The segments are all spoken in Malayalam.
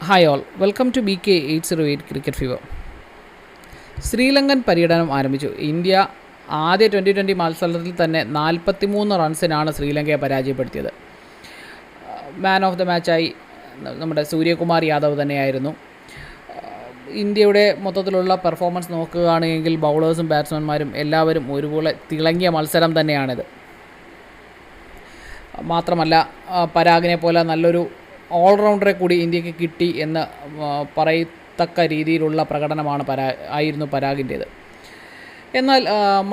Hi all, welcome to BK808 cricket fever. Sri Lankan പര്യടനം ആരംഭിച്ചു. ഇന്ത്യ ആദ്യ T20 മത്സരത്തിൽ തന്നെ 43 റൺസിനാണ് ശ്രീലങ്കയെ പരാജയപ്പെടുത്തിയത്. മാൻ ഓഫ് ദ മാച്ചായി നമ്മുടെ സൂര്യകുമാർ യാദവ് തന്നെയായിരുന്നു. ഇന്ത്യയുടെ മൊത്തത്തിലുള്ള പെർഫോമൻസ് നോക്കുകയാണെങ്കിൽ ബൗളേഴ്സും ബാറ്റ്സ്മാൻമാരും എല്ലാവരും ഒരുപോലെ തിളങ്ങിയ മത്സരം തന്നെയാണിത്. മാത്രമല്ല പരാഗിനെ പോലെ നല്ലൊരു ഓൾറൗണ്ടറെ കൂടി ഇന്ത്യക്ക് കിട്ടി എന്ന് പറയത്തക്ക രീതിയിലുള്ള പ്രകടനമാണ് ആയിരുന്നു പരാഗിൻ്റേത്. എന്നാൽ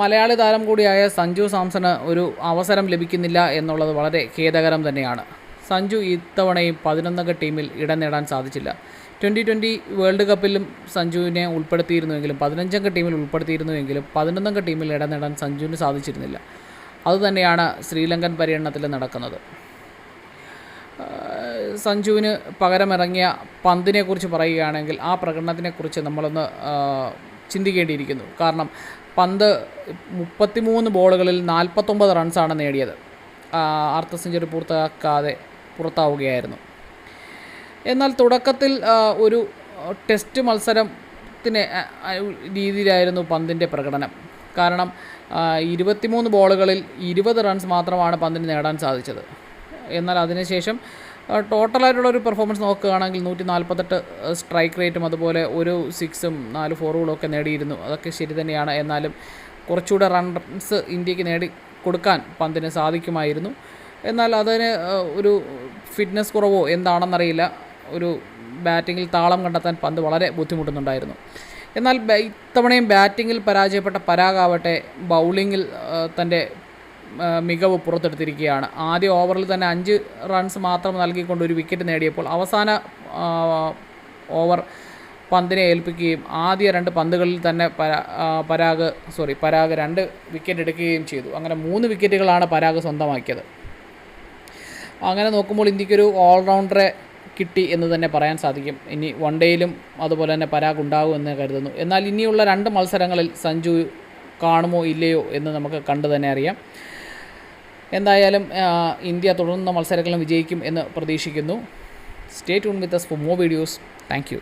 മലയാളി താരം കൂടിയായ സഞ്ജു സാംസണ് ഒരു അവസരം ലഭിക്കുന്നില്ല എന്നുള്ളത് വളരെ ഖേദകരം തന്നെയാണ്. സഞ്ജു ഇത്തവണയും 11 ടീമിൽ ഇടം നേടാൻ സാധിച്ചില്ല. 2020 വേൾഡ് കപ്പിലും സഞ്ജുവിനെ ഉൾപ്പെടുത്തിയിരുന്നുവെങ്കിലും 15 ടീമിൽ ഉൾപ്പെടുത്തിയിരുന്നുവെങ്കിലും 11 ടീമിൽ ഇടം നേടാൻ സഞ്ജുവിന് സാധിച്ചിരുന്നില്ല. അതുതന്നെയാണ് ശ്രീലങ്കൻ പര്യടനത്തിൽ നടക്കുന്നത്. സഞ്ജുവിന് പകരമിറങ്ങിയ പന്തിനെക്കുറിച്ച് പറയുകയാണെങ്കിൽ ആ പ്രകടനത്തിനെക്കുറിച്ച് നമ്മളൊന്ന് ചിന്തിക്കേണ്ടിയിരിക്കുന്നു. കാരണം പന്ത് 33 ബോളുകളിൽ 49 റൺസാണ് നേടിയത്. അർദ്ധ സെഞ്ചുറി പൂർത്തിയാക്കാതെ പുറത്താവുകയായിരുന്നു. എന്നാൽ തുടക്കത്തിൽ ഒരു ടെസ്റ്റ് മത്സരത്തിന് രീതിയിലായിരുന്നു പന്തിൻ്റെ പ്രകടനം. കാരണം 23 ബോളുകളിൽ 20 റൺസ് മാത്രമാണ് പന്തിന് നേടാൻ സാധിച്ചത്. എന്നാൽ അതിനുശേഷം ടോട്ടലായിട്ടുള്ളൊരു പെർഫോമൻസ് നോക്കുകയാണെങ്കിൽ 148 സ്ട്രൈക്ക് റേറ്റും അതുപോലെ ഒരു 6ഉം 4 4കളും ഒക്കെ നേടിയിരുന്നു. അതൊക്കെ ശരി തന്നെയാണ്. എന്നാലും കുറച്ചുകൂടെ റൺസ് ഇന്ത്യക്ക് നേടിക്കൊടുക്കാൻ പന്തിന് സാധിക്കുമായിരുന്നു. എന്നാൽ അതിന് ഒരു ഫിറ്റ്നസ് കുറവോ എന്താണെന്നറിയില്ല, ഒരു ബാറ്റിങ്ങിൽ താളം കണ്ടെത്താൻ പന്ത് വളരെ ബുദ്ധിമുട്ടുന്നുണ്ടായിരുന്നു. എന്നാൽ ഇത്തവണയും ബാറ്റിങ്ങിൽ പരാജയപ്പെട്ട പരാഗാവട്ടെ ബൗളിങ്ങിൽ തൻ്റെ മികവ് പുറത്തെടുത്തിരിക്കുകയാണ്. ആദ്യ ഓവറിൽ തന്നെ 5 റൺസ് മാത്രം നൽകിക്കൊണ്ട് ഒരു വിക്കറ്റ് നേടിയപ്പോൾ അവസാന ഓവർ പന്തിനെ ഏൽപ്പിക്കുകയും ആദ്യ 2 പന്തുകളിൽ തന്നെ പരാഗ് 2 വിക്കറ്റ് എടുക്കുകയും ചെയ്തു. അങ്ങനെ 3 വിക്കറ്റുകളാണ് പരാഗ് സ്വന്തമാക്കിയത്. അങ്ങനെ നോക്കുമ്പോൾ ഇന്ത്യക്കൊരു ഓൾറൗണ്ടറെ കിട്ടി എന്ന് തന്നെ പറയാൻ സാധിക്കും. ഇനി വൺ ഡേയിലും അതുപോലെ തന്നെ പരാഗ് ഉണ്ടാകുമെന്ന് കരുതുന്നു. എന്നാൽ ഇനിയുള്ള 2 മത്സരങ്ങളിൽ സഞ്ജു കാണുമോ ഇല്ലയോ എന്ന് നമുക്ക് കണ്ടു തന്നെ അറിയാം. എന്തായാലും ഇന്ത്യ തുടർന്ന മത്സരങ്ങളും വിജയിക്കും എന്ന് പ്രതീക്ഷിക്കുന്നു. Stay tune with us for more videos. Thank you.